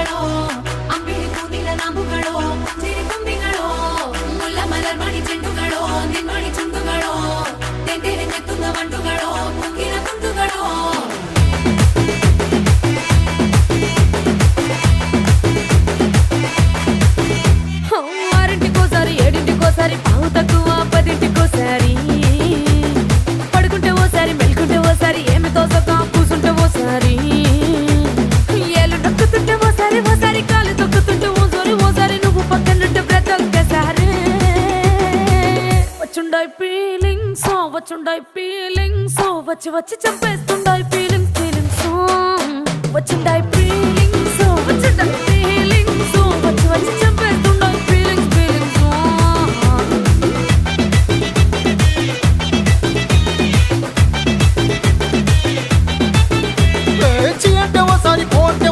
ಕಂಬುಗಳೋ ಅಂಬಿಳಿ ಕೂದಿನ ನಾಮುಗಳೋ ಚಿರಿ ಕೊಂಬಿಗಳೋ ಮುಲ್ಲ ಮಲರ್ ಮಣಿ ಚೆಂಡುಗಳೋ ನಿನ್ಮಣಿ ಚುಂಡುಗಳೋ ತೆಂಡೆರೆ ನೆತ್ತುന്ന ಮಂಡುಗಳೋ ಕುಂಗಿನ ಕುಂಡುಗಳೋ ఆరింటికోసారి ఏడింటికోసారి పావు తక్కువ పదింటికోసారి పడుకుంటే ఓసారి మెలుకుంటే ఓసారి ఏమి తోసక కూసుంటే ఓసారి ఏళ్ళు నొక్కుతుంటే ఓసారి ఓసారి కాలు తొక్కుతుంటే ఓసారి నువ్వు పక్కనుంటే బ్రతొక్కసారి వచ్చుండాయి ఫీలింగ్స్ వచ్చి వచ్చి చంపేస్తుండాయి ఫీలింగ్స్ వచ్చుండాయి ఫీలింగ్స్